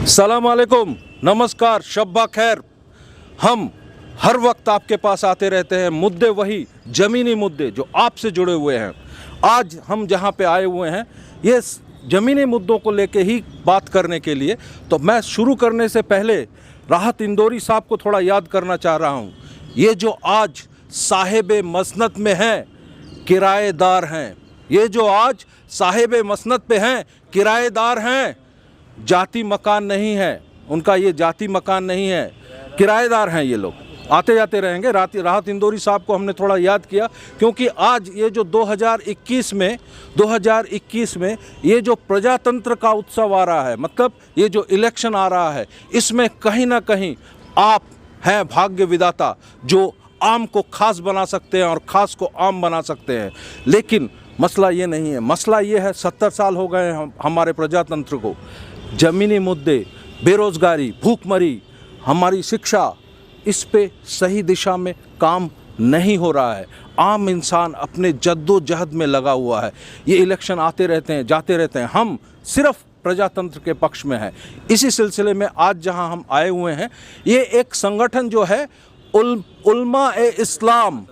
सलाम अलैकुम, नमस्कार, शब्बा खैर। हम हर वक्त आपके पास आते रहते हैं, मुद्दे वही ज़मीनी मुद्दे जो आपसे जुड़े हुए हैं। आज हम जहां पे आए हुए हैं ये ज़मीनी मुद्दों को लेके ही बात करने के लिए। तो मैं शुरू करने से पहले राहत इंदौरी साहब को थोड़ा याद करना चाह रहा हूं। ये जो आज साहिब मसनद में हैं, किराएदार हैं। ये जो आज साहिब मसनद पे हैं, किराएदार हैं, जाती मकान नहीं है उनका, ये जाती मकान नहीं है, किराएदार हैं ये लोग। आते जाते रहेंगे। राहत इंदौरी साहब को हमने थोड़ा याद किया क्योंकि आज ये जो 2021 में ये जो प्रजातंत्र का उत्सव आ रहा है, मतलब ये जो इलेक्शन आ रहा है, इसमें कहीं ना कहीं आप हैं भाग्य विधाता जो आम को खास बना सकते हैं और खास को आम बना सकते हैं। लेकिन मसला ये नहीं है। मसला ये है 70 साल हो गए हमारे प्रजातंत्र को। ज़मीनी मुद्दे, बेरोज़गारी, भूखमरी, हमारी शिक्षा, इस पे सही दिशा में काम नहीं हो रहा है। आम इंसान अपने जद्दोजहद में लगा हुआ है। ये इलेक्शन आते रहते हैं, जाते रहते हैं। हम सिर्फ प्रजातंत्र के पक्ष में हैं। इसी सिलसिले में आज जहां हम आए हुए हैं, ये एक संगठन जो है उलमा-ए-इस्लाम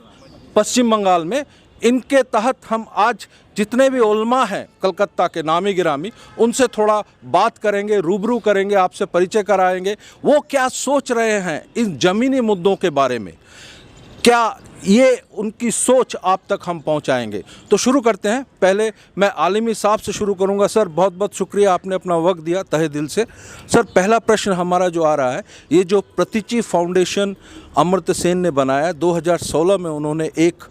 पश्चिम बंगाल में, इनके तहत हम आज जितने भी उलमा हैं कलकत्ता के नामी गिरामी, उनसे थोड़ा बात करेंगे, रूबरू करेंगे, आपसे परिचय कराएंगे। वो क्या सोच रहे हैं इन ज़मीनी मुद्दों के बारे में, क्या ये उनकी सोच आप तक हम पहुंचाएंगे। तो शुरू करते हैं। पहले मैं आलिमी साहब से शुरू करूंगा। सर, बहुत बहुत शुक्रिया, आपने अपना वक्त दिया तहे दिल से। सर, पहला प्रश्न हमारा जो आ रहा है, ये जो प्रतीची फाउंडेशन अमर्त्य सेन ने बनाया, 2016 में उन्होंने एक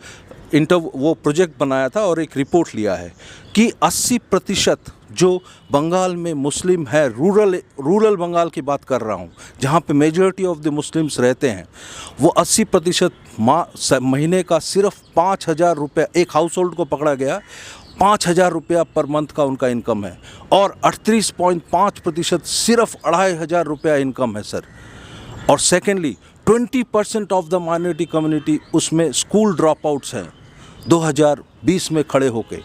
वो प्रोजेक्ट बनाया था और एक रिपोर्ट लिया है कि 80% जो बंगाल में मुस्लिम है, रूरल बंगाल की बात कर रहा हूँ, जहाँ पे मेजॉरिटी ऑफ द मुस्लिम्स रहते हैं, वो 80% महीने का सिर्फ 5,000 रुपये, एक हाउस होल्ड को पकड़ा गया 5,000 रुपया पर मंथ का उनका इनकम है, और 38.5% सिर्फ 2,500 रुपया इनकम है सर। और secondly 20% of the minority community उसमें स्कूल ड्रॉप आउट्स हैं 2020 में खड़े होके।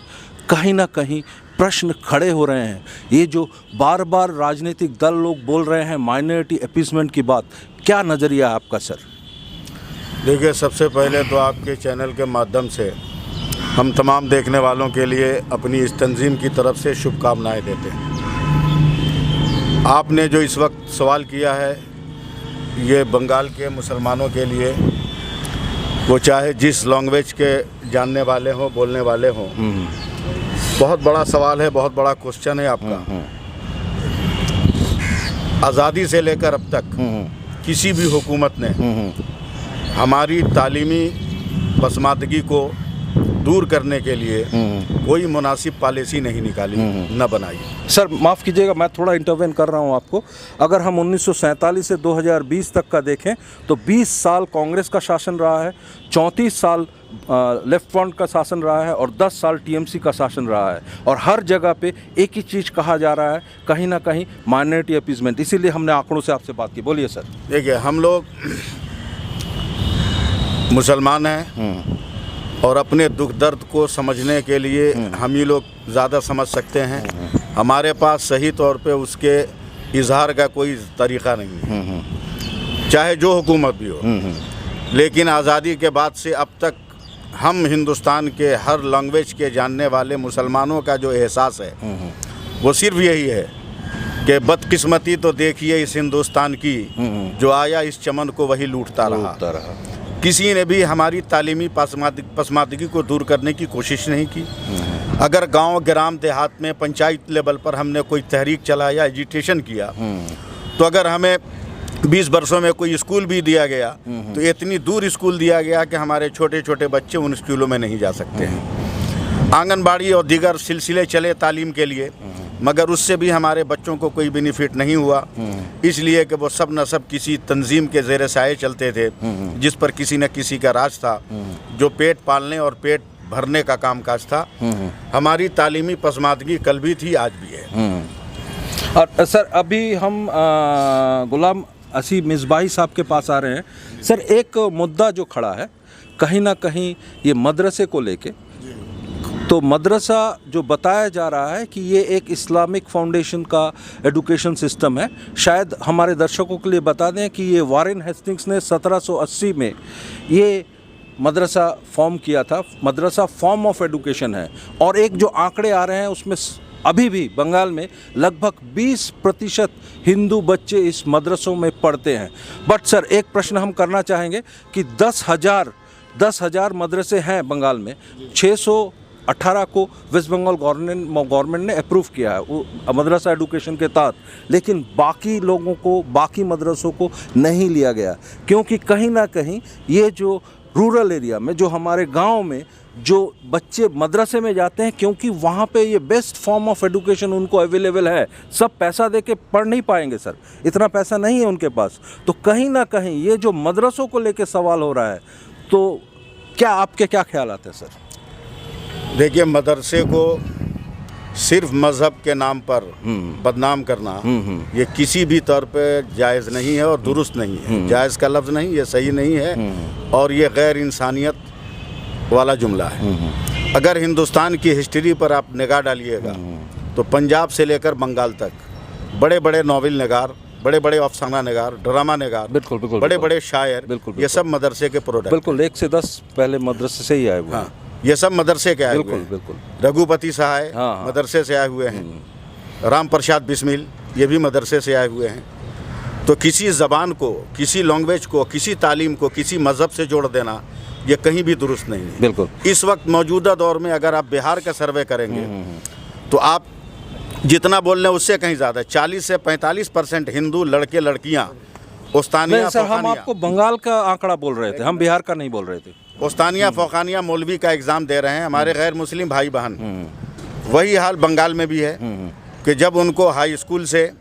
कहीं ना कहीं प्रश्न खड़े हो रहे हैं। ये जो बार बार राजनीतिक दल लोग बोल रहे हैं माइनॉरिटी अपीसमेंट की बात, क्या नज़रिया है आपका सर? देखिए, सबसे पहले तो आपके चैनल के माध्यम से हम तमाम देखने वालों के लिए अपनी इस तंजीम की तरफ से शुभकामनाएं देते हैं। आपने जो इस वक्त सवाल किया है, ये बंगाल के मुसलमानों के लिए, वो चाहे जिस लैंग्वेज के जानने वाले हों, बोलने वाले हों, बहुत बड़ा सवाल है, बहुत बड़ा क्वेश्चन है आपका। आज़ादी से लेकर अब तक किसी भी हुकूमत ने हमारी तालीमी पसमानदगी को दूर करने के लिए कोई मुनासिब पॉलिसी नहीं निकाली, न बनाई। सर माफ़ कीजिएगा, मैं थोड़ा इंटरवेन कर रहा हूं आपको। अगर हम 1947 से 2020 तक का देखें तो 20 साल कांग्रेस का शासन रहा है, 34 साल लेफ्ट फ्रंट का शासन रहा है और 10 साल टीएमसी का शासन रहा है। और हर जगह पे एक ही चीज़ कहा जा रहा है, कहीं ना कहीं माइनॉरिटी अपीसमेंट। इसीलिए हमने आंकड़ों से आपसे बात की। बोलिए सर। देखिए, हम लोग मुसलमान हैं और अपने दुख दर्द को समझने के लिए हम ही लोग ज़्यादा समझ सकते हैं। हमारे पास सही तौर पे उसके इजहार का कोई तरीक़ा नहीं है, चाहे जो हुकूमत भी हो। लेकिन आज़ादी के बाद से अब तक हम हिंदुस्तान के हर लैंग्वेज के जानने वाले मुसलमानों का जो एहसास है, वो सिर्फ यही है कि बदकिस्मती तो देखिए इस हिंदुस्तान की, जो आया इस चमन को वही लूटता रहा। किसी ने भी हमारी तालीमी पसमानदगी को दूर करने की कोशिश नहीं की। अगर गांव, ग्राम, देहात में, पंचायत लेवल पर हमने कोई तहरीक चलाया, एजिटेशन किया, तो अगर हमें 20 वर्षों में कोई स्कूल भी दिया गया तो इतनी दूर स्कूल दिया गया कि हमारे छोटे छोटे बच्चे उन स्कूलों में नहीं जा सकते हैं। आंगनबाड़ी और दीगर सिलसिले चले तालीम के लिए, मगर उससे भी हमारे बच्चों को कोई बेनिफिट नहीं हुआ, इसलिए कि वो सब न सब किसी तंजीम के ज़ेरे साए चलते थे, जिस पर किसी न किसी का राज था, जो पेट पालने और पेट भरने का कामकाज था। हमारी तालीमी पसमानदगी कल भी थी, आज भी है। और सर, अभी हम गुलाम असी मिसबाही साहब के पास आ रहे हैं। सर, एक मुद्दा जो खड़ा है, कहीं ना कहीं ये मदरसे को लेके तो मदरसा जो बताया जा रहा है कि ये एक इस्लामिक फाउंडेशन का एजुकेशन सिस्टम है। शायद हमारे दर्शकों के लिए बता दें कि ये वारेन हेस्टिंग्स ने 1780 में ये मदरसा फॉर्म किया था। मदरसा फॉर्म ऑफ एजुकेशन है और एक जो आंकड़े आ रहे हैं उसमें अभी भी बंगाल में लगभग 20% हिंदू बच्चे इस मदरसों में पढ़ते हैं। बट सर, एक प्रश्न हम करना चाहेंगे कि 10,000 मदरसे हैं बंगाल में, 618 को वेस्ट बंगाल गवर्नमेंट ने अप्रूव किया है मदरसा एजुकेशन के तहत, लेकिन बाकी लोगों को, बाकी मदरसों को नहीं लिया गया, क्योंकि कहीं ना कहीं ये जो रूरल एरिया में, जो हमारे गांव में जो बच्चे मदरसे में जाते हैं, क्योंकि वहाँ पे ये बेस्ट फॉर्म ऑफ एजुकेशन उनको अवेलेबल है। सब पैसा दे के पढ़ नहीं पाएंगे सर, इतना पैसा नहीं है उनके पास। तो कहीं ना कहीं ये जो मदरसों को लेके सवाल हो रहा है, तो क्या आपके क्या ख्याल आते हैं सर? देखिए, मदरसे को सिर्फ मज़हब के नाम पर बदनाम करना ये किसी भी तौर पे जायज़ नहीं है और दुरुस्त नहीं है। जायज़ का लफ्ज़ नहीं, ये सही नहीं है और ये गैर इंसानियत वाला जुमला है। अगर हिंदुस्तान की हिस्ट्री पर आप निगाह डालिएगा तो पंजाब से लेकर बंगाल तक बड़े बड़े नॉवेल निगार, बड़े बड़े अफसाना निगार, ड्रामा निगार, बिल्कुल बड़े बड़े शायर, ये सब मदरसे के प्रोडक्ट। बिल्कुल, 1 से 10 पहले मदरसे से ही आए हुए। हाँ, ये सब मदरसे के आए हुए हैं। बिल्कुल। रघुपति सहाय हाँ। मदरसे से आए हुए हैं। राम प्रसाद बिस्मिल ये भी मदरसे से आए हुए हैं। तो किसी ज़बान को, किसी लैंग्वेज को, किसी तालीम को किसी मज़हब से जोड़ देना ये कहीं भी दुरुस्त नहीं है। बिल्कुल। इस वक्त मौजूदा दौर में अगर आप बिहार का सर्वे करेंगे तो आप जितना बोल रहे हैं उससे कहीं ज़्यादा 40 से 45% हिंदू लड़के लड़कियाँ उस्तानिया सर, हम आपको बंगाल का आंकड़ा बोल रहे थे, हम बिहार का नहीं बोल रहे थे। उस्तानिया फ़ौकानिया मौलवी का एग्ज़ाम दे रहे हैं हमारे गैर मुस्लिम भाई बहन। वही हाल बंगाल में भी है कि जब उनको हाई स्कूल से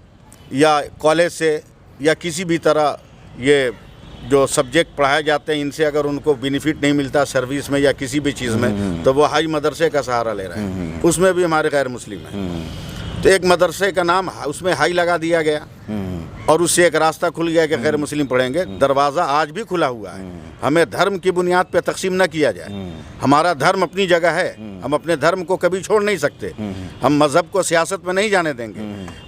या कॉलेज से या किसी भी तरह ये जो सब्जेक्ट पढ़ाए जाते हैं इनसे अगर उनको बेनिफिट नहीं मिलता सर्विस में या किसी भी चीज़ में, तो वो हाई मदरसे का सहारा ले रहे हैं। उसमें भी हमारे गैर मुस्लिम हैं। तो एक मदरसे का नाम उसमें हाई लगा दिया गया और उससे एक रास्ता खुल गया कि गैर मुस्लिम पढ़ेंगे। दरवाज़ा आज भी खुला हुआ है। हमें धर्म की बुनियाद पे तकसीम न किया जाए। हमारा धर्म अपनी जगह है, हम अपने धर्म को कभी छोड़ नहीं सकते। हम मज़हब को सियासत में नहीं जाने देंगे,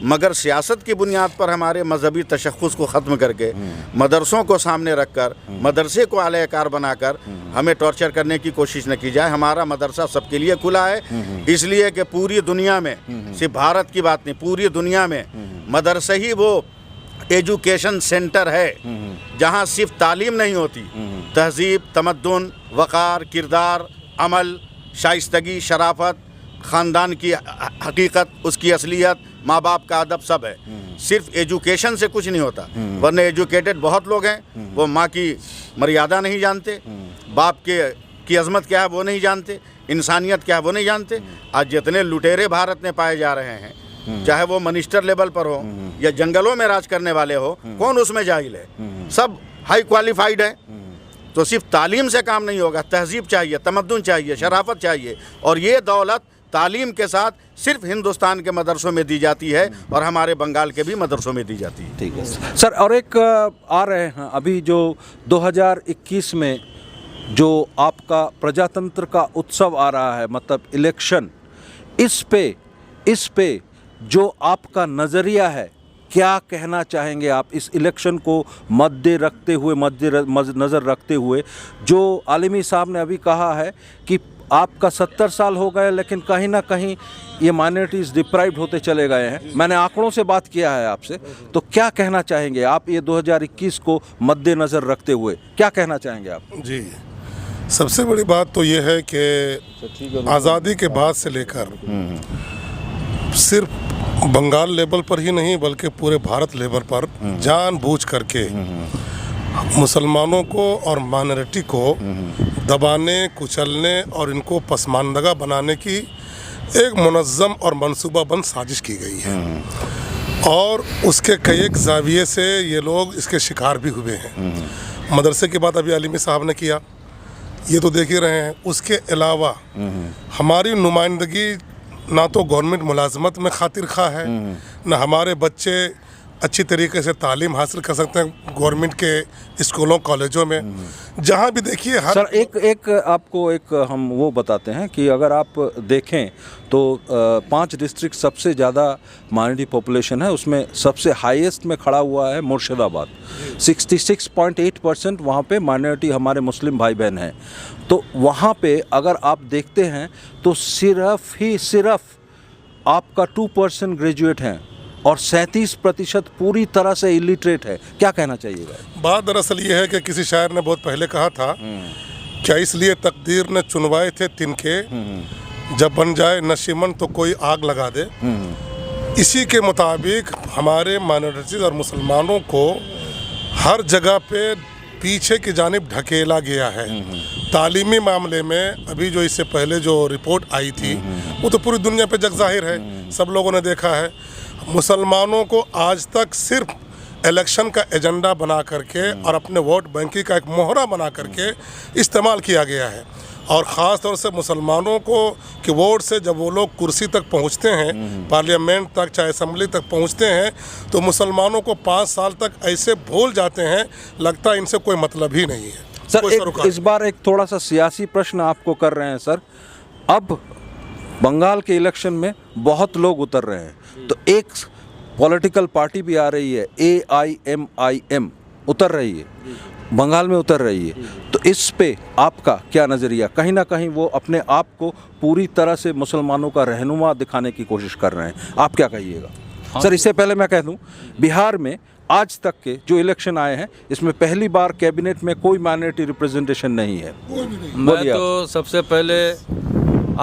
मगर सियासत की बुनियाद पर हमारे मजहबी तशख़्ख़ुस को ख़त्म करके मदरसों को सामने रखकर मदरसे को आलेकार बनाकर हमें टॉर्चर करने की कोशिश न की जाए। हमारा मदरसा सबके लिए खुला है, इसलिए कि पूरी दुनिया में, सिर्फ भारत की बात नहीं, पूरी दुनिया में मदरसा ही वो एजुकेशन सेंटर है जहाँ सिर्फ तालीम नहीं होती, तहज़ीब, तमद्दुन, वक़ार, किरदार, अमल, शाइस्तगी, शराफत, ख़ानदान की हकीकत, उसकी असलियत, माँ बाप का अदब सब है। सिर्फ एजुकेशन से कुछ नहीं होता, वरना एजुकेटेड बहुत लोग हैं, वो माँ की मर्यादा नहीं जानते, बाप की अज़मत क्या है वो नहीं जानते, इंसानियत क्या है वो नहीं जानते। आज जितने लुटेरे भारत में पाए जा रहे हैं, चाहे वो मिनिस्टर लेवल पर हो या जंगलों में राज करने वाले हो, कौन उसमें जाहिल है? सब हाई क्वालिफाइड है। तो सिर्फ तालीम से काम नहीं होगा, तहज़ीब चाहिए, तमद्दुन चाहिए, शराफत चाहिए, और ये दौलत तालीम के साथ सिर्फ हिंदुस्तान के मदरसों में दी जाती है और हमारे बंगाल के भी मदरसों में दी जाती है। ठीक है सर। और एक आ रहे हैं अभी जो 2021 में जो आपका प्रजातंत्र का उत्सव आ रहा है, मतलब इलेक्शन, इस पे जो आपका नज़रिया है, क्या कहना चाहेंगे आप इस इलेक्शन को मद्देनज़र रखते हुए? जो आलिमी साहब ने अभी कहा है कि आपका 70 साल हो गए लेकिन कहीं ना कहीं ये माइनॉरिटीज़ डिप्राइव्ड होते चले गए हैं। मैंने आंकड़ों से बात किया है आपसे, तो क्या कहना चाहेंगे आप ये 2021 को मद्देनज़र रखते हुए, क्या कहना चाहेंगे आप? जी, सबसे बड़ी बात तो ये है कि आज़ादी के बाद से लेकर सिर्फ बंगाल लेवल पर ही नहीं बल्कि पूरे भारत लेवल पर जानबूझ करके मुसलमानों को और माइनॉरिटी को दबाने, कुचलने और इनको पसमानदगा बनाने की एक मुनज़्ज़म और मंसूबाबंद साजिश की गई है और उसके कई एक ज़ाविये से ये लोग इसके शिकार भी हुए हैं। मदरसे की बात अभी आलिमी साहब ने किया, ये तो देख ही रहे हैं। उसके अलावा हमारी नुमाइंदगी ना तो गवर्नमेंट मुलाजमत में खातिर खा है, ना हमारे बच्चे अच्छी तरीके से तालीम हासिल कर सकते हैं गवर्नमेंट के स्कूलों कॉलेजों में। जहाँ भी देखिए हर सर एक आपको एक हम वो बताते हैं कि अगर आप देखें तो 5 डिस्ट्रिक्ट सबसे ज़्यादा माइनॉरिटी पॉपुलेशन है, उसमें सबसे हाईएस्ट में खड़ा हुआ है मुर्शिदाबाद। 66.8% वहाँ पे माइनॉरिटी हमारे मुस्लिम भाई बहन हैं। तो वहाँ पे अगर आप देखते हैं तो सिर्फ आपका 2% ग्रेजुएट हैं और 37% पूरी तरह से इलिटरेट है। क्या कहना चाहिएगा? बात दरअसल ये है कि किसी शायर ने बहुत पहले कहा था, क्या इसलिए तकदीर ने चुनवाए थे तिनके, जब बन जाए नशीमन तो कोई आग लगा दे। इसी के मुताबिक हमारे माइनॉरिटीज़ और मुसलमानों को हर जगह पे पीछे की जानिब ढकेला गया है। तालीमी मामले में अभी जो इससे पहले जो रिपोर्ट आई थी वो तो पूरी दुनिया पे जग जाहिर है, सब लोगों ने देखा है। मुसलमानों को आज तक सिर्फ इलेक्शन का एजेंडा बना करके और अपने वोट बैंकिंग का एक मोहरा बना करके इस्तेमाल किया गया है। और ख़ास तौर से मुसलमानों को कि वोट से जब वो लोग कुर्सी तक पहुंचते हैं, पार्लियामेंट तक चाहे असम्बली तक पहुंचते हैं, तो मुसलमानों को 5 साल तक ऐसे भूल जाते हैं, लगता है इनसे कोई मतलब ही नहीं है। सर इस बार एक थोड़ा सा सियासी प्रश्न आपको कर रहे हैं सर। अब बंगाल के इलेक्शन में बहुत लोग उतर रहे हैं, तो एक पॉलिटिकल पार्टी भी आ रही है, AIMIM उतर रही है, बंगाल में उतर रही है। तो इस पे आपका क्या नज़रिया? कहीं ना कहीं वो अपने आप को पूरी तरह से मुसलमानों का रहनुमा दिखाने की कोशिश कर रहे हैं, आप क्या कहिएगा? सर इससे पहले मैं कह दूं, बिहार में आज तक के जो इलेक्शन आए हैं इसमें पहली बार कैबिनेट में कोई माइनॉरिटी रिप्रेजेंटेशन नहीं है। मैं तो सबसे पहले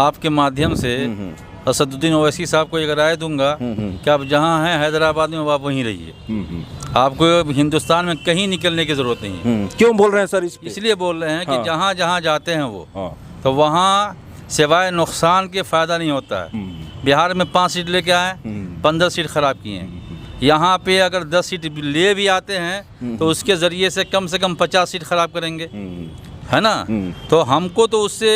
आपके माध्यम से असदुद्दीन ओवैसी साहब को एक राय दूंगा कि आप जहाँ हैं हैदराबाद में आप वहीं रहिए। आपको हिंदुस्तान में कहीं निकलने की ज़रूरत नहीं है। क्यों बोल रहे हैं सर? इसलिए बोल रहे हैं कि हाँ। जहाँ जहाँ जाते हैं वो तो वहाँ सिवाय नुकसान के फ़ायदा नहीं होता है। बिहार में 5 सीट लेके आए, 15 सीट ख़राब किए हैं। यहाँ पे अगर 10 सीट ले भी आते हैं तो उसके ज़रिए से कम 50 सीट ख़राब करेंगे, है ना। तो हमको तो उससे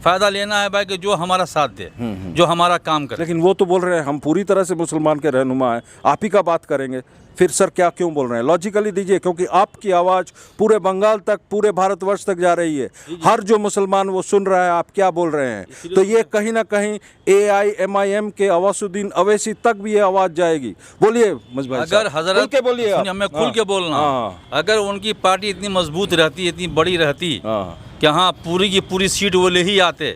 फ़ायदा लेना है भाई कि जो हमारा साथ दे, जो हमारा काम करे। लेकिन वो तो बोल रहे हैं हम पूरी तरह से मुसलमान के रहनुमा हैं, आप ही का बात करेंगे। फिर सर क्या क्यों बोल रहे हैं? लॉजिकली दीजिए, क्योंकि आपकी आवाज़ पूरे बंगाल तक, पूरे भारतवर्ष तक जा रही है, हर जो मुसलमान वो सुन रहा है आप क्या बोल रहे हैं। तो ये कहीं ना कहीं AIMIM के अवासुद्दीन अवैसी तक भी ये आवाज़ जाएगी। बोलिए मुझे, अगर हजरत के बोलिए आप। मैं खुल के बोल रहा हूँ, अगर उनकी पार्टी इतनी मजबूत रहती, इतनी बड़ी रहती कि हाँ पूरी की पूरी सीट वो ले ही आते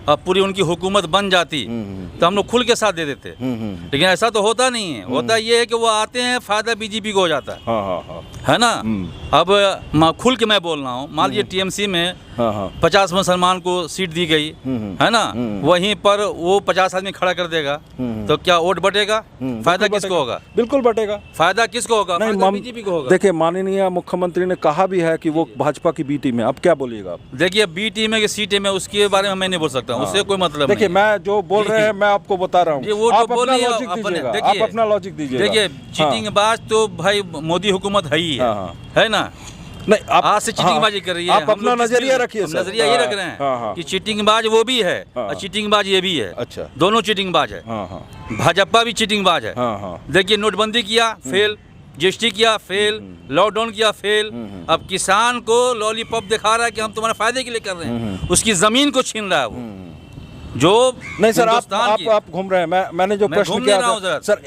और पूरी उनकी हुकूमत बन जाती तो हम लोग खुल के साथ दे देते। लेकिन ऐसा तो होता नहीं है। होता ये है कि वो आते हैं, फायदा बीजेपी को हो जाता है, है ना। अब खुल के मैं बोल रहा हूँ, मान लीजिए TMC में 50 मुसलमान को सीट दी गई, है ना, वहीं पर वो 50 आदमी खड़ा कर देगा तो क्या वोट बटेगा? फायदा किसको होगा? बिल्कुल बटेगा। फायदा किसको होगा? नहीं, बीजेपी को होगा। देखिए माननीय मुख्यमंत्री ने कहा भी है कि वो भाजपा की बी टीम है। अब क्या बोलिएगा आप? देखिए बी टीम में की सीटें में उसके बारे में मैं नहीं बोल सकता हूँ, उससे कोई मतलब देखिए नहीं। मैं जो बोल रहे हैं मैं आपको बता रहा ये हूँ, वो आप जो बोल अपना रही है, लॉजिक अपने- दीजिएगा, देखिए- आप अपना लॉजिक दीजिएगा। देखिए चीटिंग बाज तो भाई मोदी हुकूमत है ही है ना। नहीं आप आज से चीटिंगबाजी कर रही है। आप हम अपना लोग किस नजरिया लिए- रखिए हम सर। नजरिया ये रख रहे हैं कि चीटिंगबाज वो भी है और चीटिंगबाज ये भी है। अच्छा। दोनों चीटिंगबाज है। भाजपा भी चीटिंगबाज है। देखिए नोटबंदी किया, फेल। GST किया, फेल। लॉकडाउन किया, फेल। अब किसान को लॉलीपॉप दिखा रहा है कि हम तुम्हारे फायदे के लिए कर रहे हैं, उसकी जमीन को छीन रहा है वो। जो नहीं सर, हिंदुस्तान की- आप घूम रहे हैं। मैंने जो मैं प्रश्न घूम किया नहीं रहा था हूं सर,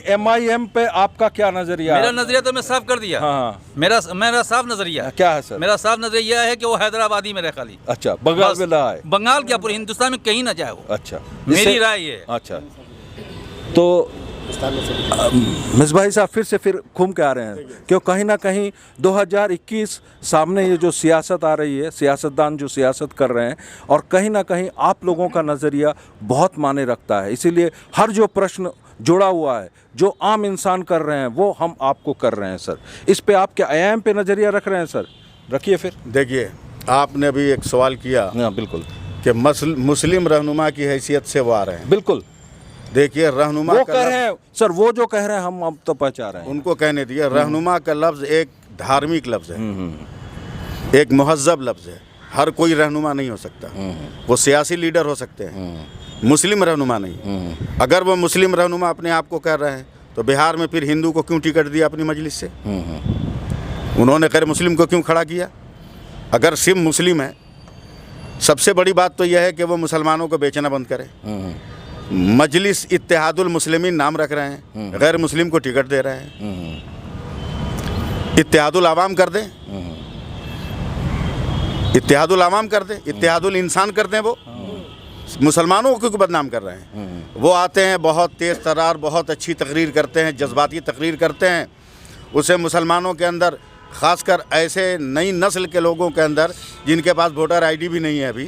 AIMIM पे आपका क्या नजरिया है? मेरा नजरिया तो मैं साफ कर दिया। मेरा साफ नजरिया है। क्या है सर? मेरा साफ नजरिया है कि वो हैदराबादी में रहे खाली। अच्छा, बंगाल में ना आए। बंगाल क्या पूरे हिंदुस्तान में कहीं ना जाए वो। अच्छा, मेरी राय ये है। अच्छा, तो मिसबाही साहब फिर घूम के आ रहे हैं, क्यों कहीं ना कहीं 2021 सामने ये जो सियासत आ रही है, सियासतदान जो सियासत कर रहे हैं, और कहीं ना कहीं आप लोगों का नज़रिया बहुत मायने रखता है। इसीलिए हर जो प्रश्न जुड़ा हुआ है, जो आम इंसान कर रहे हैं, वो हम आपको कर रहे हैं सर। इस पे आप क्या AIM पे नज़रिया रख रहे हैं सर? रखिए फिर। देखिए, आपने अभी एक सवाल किया। हाँ बिल्कुल, कि मुस्लिम रहनुमा की हैसियत से वो आ रहे हैं। बिल्कुल। देखिए, रहनुमा वो का कह रहे हैं सर, वो जो कह रहे हैं हम अब तो पहचा रहे हैं। उनको कहने दिए। रहनुमा का लफ्ज़ एक धार्मिक लफ्ज़ है, एक मुहज़्ज़ब लफ्ज़ है। हर कोई रहनुमा नहीं हो सकता। वो सियासी लीडर हो सकते हैं, मुस्लिम रहनुमा नहीं। अगर वो मुस्लिम रहनुमा अपने आप को कह रहे हैं तो बिहार में फिर हिंदू को क्यों टिकट दिया अपनी मजलिस से? उन्होंने गैर मुस्लिम को क्यों खड़ा किया? अगर सिर्फ मुस्लिम है, सबसे बड़ी बात तो यह है कि वो मुसलमानों को बेचना बंद करें। मजलिस इत्तेहादुल मुस्लिमीन नाम रख रहे हैं, गैर मुस्लिम को टिकट दे रहे हैं। इत्तेहादुल आवाम कर दें, इत्तेहादुल आवाम कर दें, इत्तेहादुल इंसान कर दें। वो मुसलमानों को क्यों बदनाम कर रहे हैं? वो आते हैं, बहुत तेज़ तरार, बहुत अच्छी तकरीर करते हैं, जज्बाती तकरीर करते हैं। उसे मुसलमानों के अंदर, ख़ासकर ऐसे नई नस्ल के लोगों के अंदर जिनके पास वोटर आईडी भी नहीं है अभी,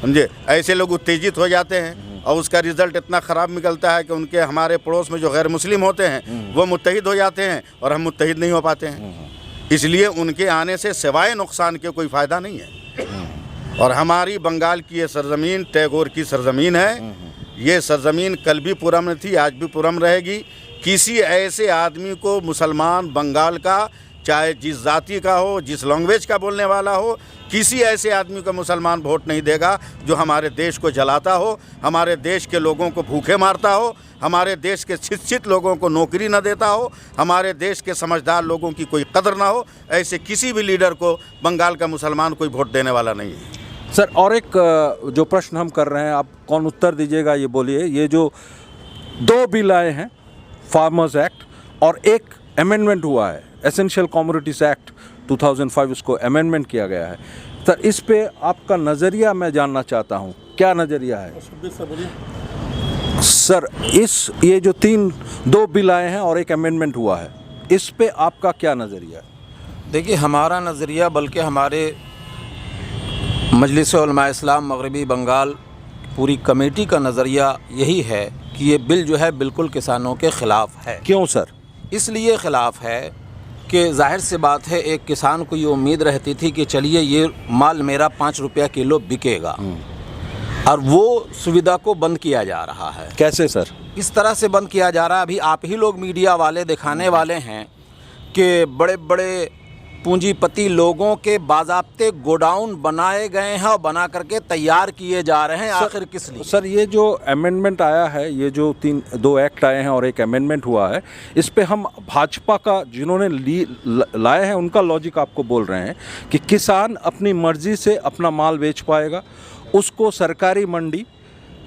समझे, ऐसे लोग उत्तेजित हो जाते हैं और उसका रिज़ल्ट इतना ख़राब निकलता है कि उनके हमारे पड़ोस में जो गैर मुस्लिम होते हैं वो मुत्तहिद हो जाते हैं और हम मुत्तहिद नहीं हो पाते हैं। इसलिए उनके आने से सिवाय नुकसान के कोई फ़ायदा नहीं है। और हमारी बंगाल की ये सरज़मीन टैगोर की सरज़मीन है। ये सरज़मीन कल भी पुरम में थी, आज भी पुरम रहेगी। किसी ऐसे आदमी को मुसलमान बंगाल का, चाहे जिस जाति का हो, जिस लैंग्वेज का बोलने वाला हो, किसी ऐसे आदमी को मुसलमान वोट नहीं देगा जो हमारे देश को जलाता हो, हमारे देश के लोगों को भूखे मारता हो, हमारे देश के शिक्षित लोगों को नौकरी न देता हो, हमारे देश के समझदार लोगों की कोई कदर ना हो। ऐसे किसी भी लीडर को बंगाल का मुसलमान कोई वोट देने वाला नहीं है। सर, और एक जो प्रश्न हम कर रहे हैं, आप कौन उत्तर दीजिएगा ये बोलिए। ये जो 2 बिल आए हैं, फार्मर्स एक्ट और एक अमेंडमेंट हुआ है, एसेंशियल कमोडिटीज एक्ट 2005, उसको अमेंडमेंट किया गया है। सर, इस पे आपका नज़रिया मैं जानना चाहता हूँ, क्या नज़रिया है? सर, ये जो 2 बिल आए हैं और एक अमेंडमेंट हुआ है, इस पे आपका क्या नज़रिया है? देखिए, हमारा नज़रिया, बल्कि हमारे मजलिस उलमा इस्लाम मगरबी बंगाल पूरी कमेटी का नज़रिया यही है कि ये बिल जो है बिल्कुल किसानों के ख़िलाफ़ है। क्यों सर? इसलिए ख़िलाफ़ है कि जाहिर सी बात है, एक किसान को ये उम्मीद रहती थी कि चलिए ये माल मेरा 5 रुपया किलो बिकेगा, और वो सुविधा को बंद किया जा रहा है। कैसे सर? इस तरह से बंद किया जा रहा है, अभी आप ही लोग मीडिया वाले दिखाने वाले हैं कि बड़े बड़े पूंजीपति लोगों के बाज़ाब्ते गोडाउन बनाए गए हैं और बना करके तैयार किए जा रहे हैं। आखिर किस लिए? सर, ये जो अमेंडमेंट आया है, ये जो 2 एक्ट आए हैं और एक अमेंडमेंट हुआ है, इस पे हम भाजपा का जिन्होंने लाए हैं उनका लॉजिक आपको बोल रहे हैं कि किसान अपनी मर्जी से अपना माल बेच पाएगा, उसको सरकारी मंडी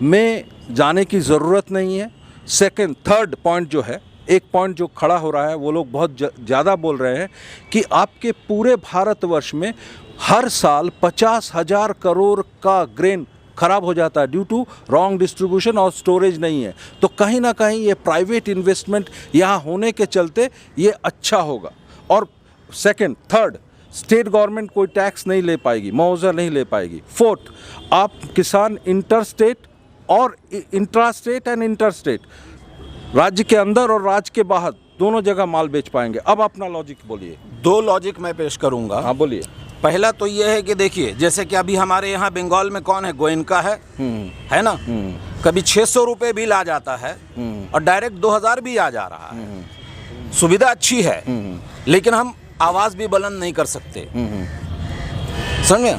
में जाने की ज़रूरत नहीं है। सेकंड, थर्ड पॉइंट जो है, एक पॉइंट जो खड़ा हो रहा है, वो लोग बहुत ज़्यादा बोल रहे हैं कि आपके पूरे भारतवर्ष में हर साल 50,000 करोड़ का ग्रेन ख़राब हो जाता है ड्यू टू रॉन्ग डिस्ट्रीब्यूशन और स्टोरेज नहीं है। तो कहीं ना कहीं ये प्राइवेट इन्वेस्टमेंट यहाँ होने के चलते ये अच्छा होगा। और सेकंड, थर्ड, स्टेट गवर्नमेंट कोई टैक्स नहीं ले पाएगी, मुआवजा नहीं ले पाएगी। फोर्थ, आप किसान इंटर स्टेट और intra state and inter state, राज्य के अंदर और राज्य के बाहर दोनों जगह माल बेच पाएंगे। अब अपना लॉजिक बोलिए। 2 लॉजिक मैं पेश करूंगा। हाँ, बोलिए। पहला तो ये है कि देखिए, जैसे कि अभी हमारे यहाँ बंगाल में कौन है, गोयनका है ना, कभी 600 रुपये बिल आ जाता है और डायरेक्ट 2000 भी आ जा रहा है। सुविधा अच्छी है, लेकिन हम आवाज़ भी बुलंद नहीं कर सकते, समझे।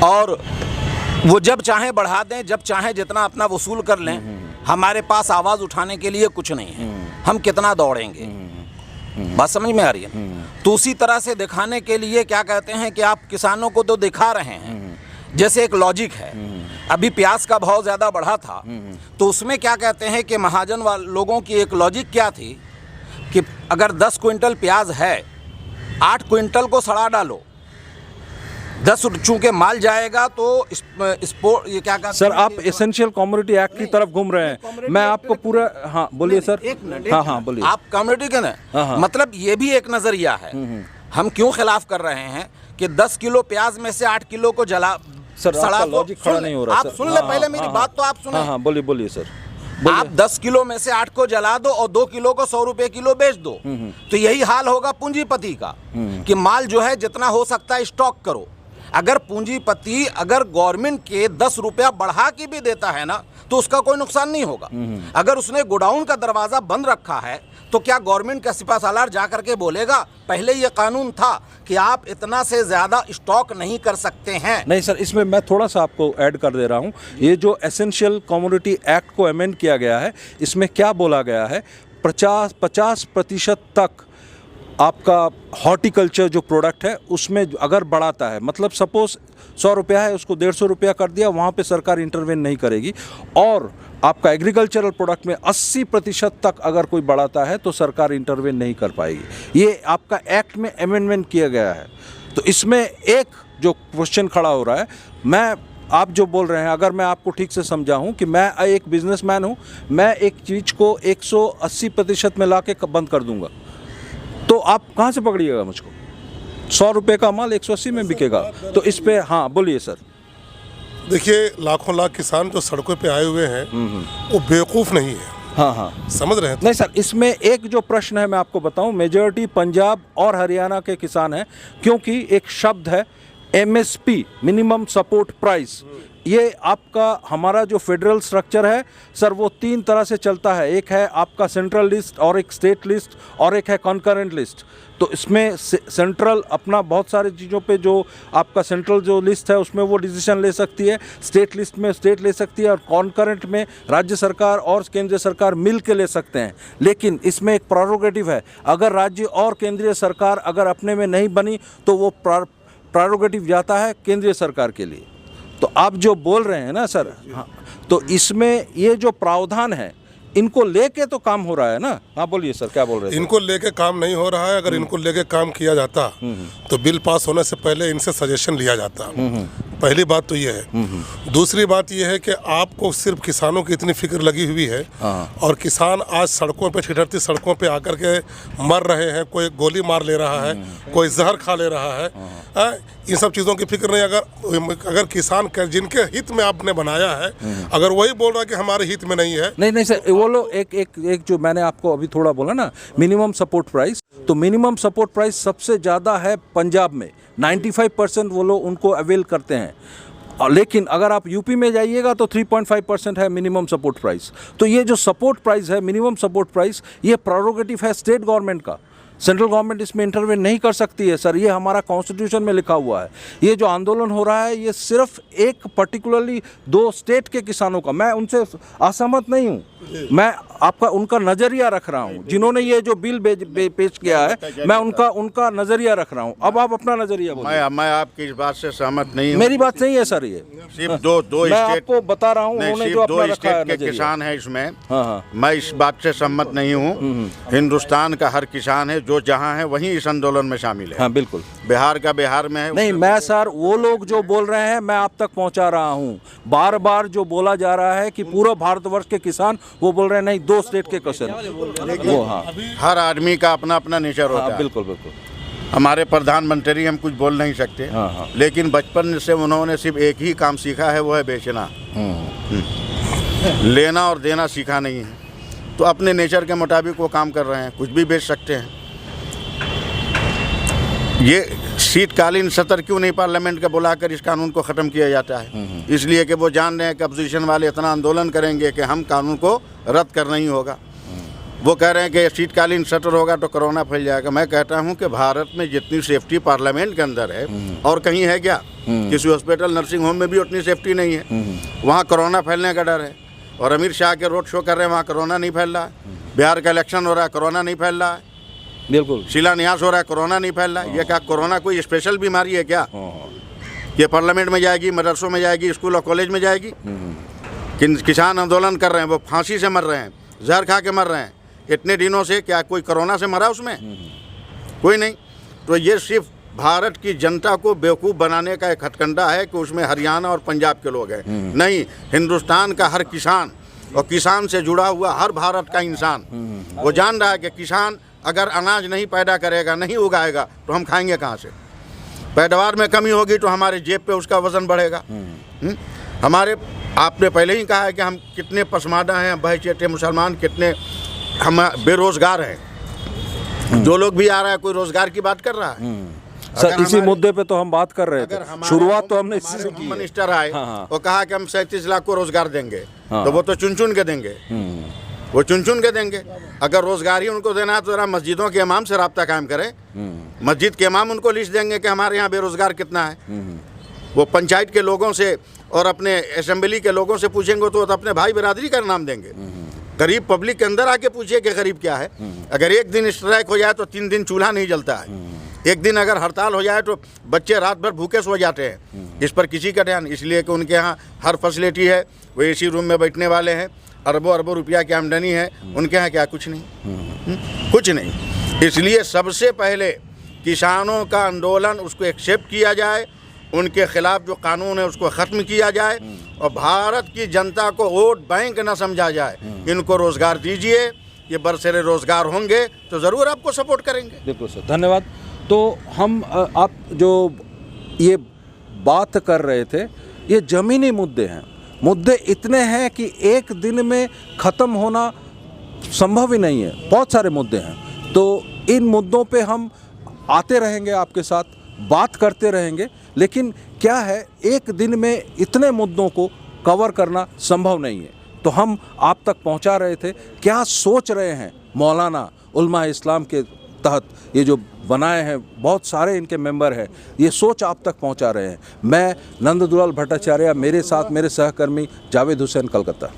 और वो जब चाहें बढ़ा दें, जब चाहें जितना अपना वसूल कर लें, हमारे पास आवाज़ उठाने के लिए कुछ नहीं है। हम कितना दौड़ेंगे? बात समझ में आ रही है? तो उसी तरह से दिखाने के लिए क्या कहते हैं कि आप किसानों को तो दिखा रहे हैं, जैसे एक लॉजिक है। अभी प्याज का भाव ज़्यादा बढ़ा था, तो उसमें क्या कहते हैं कि महाजन लोगों की एक लॉजिक क्या थी कि अगर 10 क्विंटल प्याज है, 8 क्विंटल को सड़ा डालो, 10 चूंकि माल जाएगा तो स्पोर्ट, ये क्या कहते हैं सर, आप एसेंशियल कमोडिटी एक्ट की तरफ घूम रहे हैं। मैं आपको पूरा, हाँ बोलिए सर। एक मिनट, हाँ बोलिए। आप कमोडिटी के ना, मतलब ये भी एक नजरिया है। हम क्यों खिलाफ कर रहे हैं कि 10 किलो प्याज में से 8 किलो को जला, सर, आपका लॉजिक खड़ा नहीं हो रहा। आप सुन ले पहले मेरी बात, तो आप सुने। हाँ, बोलिए सर। आप 10 किलो में से 8 को जला दो और 2 किलो को 100 रुपए किलो बेच दो, तो यही हाल होगा पूंजीपति का कि माल जो है जितना हो सकता है स्टॉक करो। अगर पूंजीपति अगर गवर्नमेंट के 10 रुपया बढ़ा के भी देता है ना, तो उसका कोई नुकसान नहीं होगा। अगर उसने गोडाउन का दरवाजा बंद रखा है, तो क्या गवर्नमेंट का सिपा सालार जा करके बोलेगा पहले ये कानून था कि आप इतना से ज़्यादा स्टॉक नहीं कर सकते हैं? नहीं सर, इसमें मैं थोड़ा सा आपको ऐड कर दे रहा हूँ। ये जो एसेंशियल कमोडिटी एक्ट को अमेंड किया गया है, इसमें क्या बोला गया है, 50% तक आपका हॉर्टिकल्चर जो प्रोडक्ट है उसमें अगर बढ़ाता है, मतलब सपोज 100 रुपया है उसको 150 रुपया कर दिया, वहाँ पे सरकार इंटरवेन नहीं करेगी। और आपका एग्रीकल्चरल प्रोडक्ट में 80% तक अगर कोई बढ़ाता है तो सरकार इंटरवेन नहीं कर पाएगी। ये आपका एक्ट में अमेंडमेंट किया गया है। तो इसमें एक जो क्वेश्चन खड़ा हो रहा है, आप जो बोल रहे हैं, अगर मैं आपको ठीक से समझाऊं कि मैं एक बिजनेसमैन हूं, मैं एक चीज़ को 180% में ला के बंद कर दूंगा, तो आप कहाँ से पकड़िएगा मुझको? 100 रुपये का माल 180 में बिकेगा। तो इस पे हाँ बोलिए सर। देखिए, लाखों लाख किसान जो सड़कों पे आए हुए हैं वो बेवकूफ़ नहीं है। हाँ हाँ, समझ रहे हैं? नहीं सर, इसमें एक जो प्रश्न है मैं आपको बताऊं, मेजॉरिटी पंजाब और हरियाणा के किसान हैं, क्योंकि एक शब्द है MSP, मिनिमम सपोर्ट प्राइस। ये आपका हमारा जो फेडरल स्ट्रक्चर है सर, वो 3 तरह से चलता है। एक है आपका सेंट्रल लिस्ट, और एक स्टेट लिस्ट, और एक है कॉन्करेंट लिस्ट। तो इसमें सेंट्रल अपना बहुत सारी चीज़ों पे जो आपका सेंट्रल जो लिस्ट है उसमें वो डिसीजन ले सकती है, स्टेट लिस्ट में स्टेट ले सकती है, और कॉन्करेंट में राज्य सरकार और केंद्रीय सरकार मिल के ले सकते हैं। लेकिन इसमें एक प्रेरोगेटिव है, अगर राज्य और केंद्रीय सरकार अगर अपने में नहीं बनी तो वो प्रेरोगेटिव जाता है केंद्रीय सरकार के लिए। तो आप जो बोल रहे हैं ना सर, हाँ, तो इसमें ये जो प्रावधान है इनको लेके तो काम हो रहा है ना। हाँ बोलिए सर, क्या बोल रहे हैं? इनको लेके काम नहीं हो रहा है। अगर इनको लेके काम किया जाता तो बिल पास होने से पहले इनसे सजेशन लिया जाता। पहली बात तो ये है। दूसरी बात ये है कि आपको सिर्फ किसानों की इतनी फिक्र लगी हुई है, और किसान आज सड़कों पे, ठिठुरती सड़कों पे आकर के मर रहे हैं। कोई गोली मार ले रहा है, कोई जहर खा ले रहा है। इन सब चीज़ों की फिक्र नहीं। अगर किसान जिनके हित में आपने बनाया है, अगर वही बोल रहा है कि हमारे हित में नहीं है। नहीं सर, वो लोग एक जो मैंने आपको अभी थोड़ा बोला ना, मिनिमम सपोर्ट प्राइस, तो मिनिमम सपोर्ट प्राइस सबसे ज़्यादा है पंजाब में, 95% वो लोग उनको अवेल करते हैं। लेकिन अगर आप यूपी में जाइएगा तो 3.5% है मिनिमम सपोर्ट प्राइस। तो ये जो सपोर्ट प्राइस है, मिनिमम सपोर्ट प्राइस, ये प्रेरोगेटिव है स्टेट गवर्नमेंट का। सेंट्रल गवर्नमेंट इसमें इंटरवेन नहीं कर सकती है सर, ये हमारा कॉन्स्टिट्यूशन में लिखा हुआ है। ये जो आंदोलन हो रहा है ये सिर्फ एक पर्टिकुलरली 2 स्टेट के किसानों का, मैं उनसे असहमत नहीं हूँ, मैं आपका उनका नज़रिया रख रहा हूँ। जिन्होंने ये जो बिल पेश किया है, मैं उनका नज़रिया रख रहा हूँ। अब आप अपना नज़रिया बोलिए। मैं आपकी इस बात से सहमत नहीं हूँ। मेरी बात सही है सर, ये सिर्फ दो मैं आपको बता रहा हूँ, उन्होंने जो अपना रखा है के किसान है इसमें। हाँ। मैं इस बात से सहमत नहीं हूँ। हिंदुस्तान का हर किसान है, जो जहाँ है वहीं इस आंदोलन में शामिल है। हाँ बिल्कुल, बिहार का बिहार में है। नहीं मैं सर, वो लोग जो बोल रहे हैं मैं आप तक पहुंचा रहा हूं। बार बार जो बोला जा रहा है कि पूरा भारतवर्ष के किसान, वो बोल रहे हैं नहीं 2 स्टेट के किसान। वो हाँ, हर आदमी का अपना अपना नेचर होता है। बिल्कुल बिल्कुल। हमारे प्रधानमंत्री हम कुछ बोल नहीं सकते, लेकिन बचपन से उन्होंने सिर्फ एक ही काम सीखा है, वो है बेचना। लेना और देना सीखा नहीं है। तो अपने नेचर के मुताबिक वो काम कर रहे हैं, कुछ भी बेच सकते हैं। ये शीतकालीन सत्र क्यों नहीं पार्लियामेंट का बुलाकर इस कानून को ख़त्म किया जाता है? इसलिए कि वो जान रहे हैं कि अपोजिशन वाले इतना आंदोलन करेंगे कि हम कानून को रद्द करना ही होगा। वो कह रहे हैं कि शीतकालीन सत्र होगा तो कोरोना फैल जाएगा। मैं कहता हूं कि भारत में जितनी सेफ्टी पार्लियामेंट के अंदर है और कहीं है क्या? किसी हॉस्पिटल, नर्सिंग होम में भी उतनी सेफ्टी नहीं है। वहाँ कोरोना फैलने का डर है। और अमित शाह के रोड शो कर रहे हैं, वहाँ कोरोना नहीं फैल रहा है। बिहार का इलेक्शन हो रहा है, कोरोना नहीं फैल रहा है। बिल्कुल, शिलान्यास हो रहा है, कोरोना नहीं फैल रहा है। ये क्या कोरोना कोई स्पेशल बीमारी है क्या? ये पार्लियामेंट में जाएगी, मदरसों में जाएगी, स्कूल और कॉलेज में जाएगी? किसान आंदोलन कर रहे हैं, वो फांसी से मर रहे हैं, जहर खा के मर रहे हैं इतने दिनों से। क्या कोई कोरोना से मरा उसमें? कोई नहीं। तो ये सिर्फ भारत की जनता को बेवकूफ़ बनाने का एक हथकंडा है कि उसमें हरियाणा और पंजाब के लोग हैं। नहीं, हिंदुस्तान का हर किसान और किसान से जुड़ा हुआ हर भारत का इंसान वो जान रहा है कि किसान अगर अनाज नहीं पैदा करेगा, नहीं उगाएगा, तो हम खाएंगे कहाँ से? पैदावार में कमी होगी तो हमारे जेब पे उसका वज़न बढ़ेगा। हमारे, आपने पहले ही कहा है कि हम कितने पसमानदा हैं, बहुचेटे मुसलमान कितने हम बेरोज़गार हैं। जो लोग भी आ रहा है, कोई रोज़गार की बात कर रहा है? सर इसी मुद्दे पे तो हम बात कर रहे थे। शुरुआत तो हमने इससे की है। मिनिस्टर आए और कहा कि हम 37 लाख को रोज़गार देंगे, तो वो तो चुन चुन के देंगे। वो चुन चुन के देंगे। अगर रोज़गार ही उनको देना है तो ज़रा मस्जिदों के इमाम से रब्ता कायम करें। मस्जिद के इमाम उनको लिस्ट देंगे कि हमारे यहाँ बेरोज़गार कितना है। वो पंचायत के लोगों से और अपने असेंबली के लोगों से पूछेंगे तो अपने भाई बिरादरी का नाम देंगे। गरीब पब्लिक के अंदर आके पूछिए कि गरीब क्या है। अगर एक दिन स्ट्राइक हो जाए तो 3 दिन चूल्हा नहीं जलता है। एक दिन अगर हड़ताल हो जाए तो बच्चे रात भर भूखे सो जाते हैं। इस पर किसी का ध्यान, इसलिए कि उनके यहाँ हर फैसिलिटी है, वो एसी रूम में बैठने वाले हैं, अरबों अरबों रुपया की आमदनी है, उनके यहाँ क्या कुछ नहीं, कुछ नहीं। इसलिए सबसे पहले किसानों का आंदोलन उसको एक्सेप्ट किया जाए, उनके खिलाफ जो कानून है उसको ख़त्म किया जाए और भारत की जनता को वोट बैंक न समझा जाए। इनको रोज़गार दीजिए, ये बरसरे रोज़गार होंगे तो ज़रूर आपको सपोर्ट करेंगे। बिल्कुल सर, धन्यवाद। तो हम आप जो ये बात कर रहे थे, ये ज़मीनी मुद्दे हैं। मुद्दे इतने हैं कि एक दिन में ख़त्म होना संभव ही नहीं है, बहुत सारे मुद्दे हैं। तो इन मुद्दों पे हम आते रहेंगे, आपके साथ बात करते रहेंगे, लेकिन क्या है, एक दिन में इतने मुद्दों को कवर करना संभव नहीं है। तो हम आप तक पहुंचा रहे थे क्या सोच रहे हैं मौलाना उलमा इस्लाम के तहत ये जो बनाए हैं, बहुत सारे इनके मेंबर हैं, ये सोच आप तक पहुंचा रहे हैं। मैं नंददुलाल भट्टाचार्य, मेरे साथ मेरे सहकर्मी जावेद हुसैन, कलकत्ता।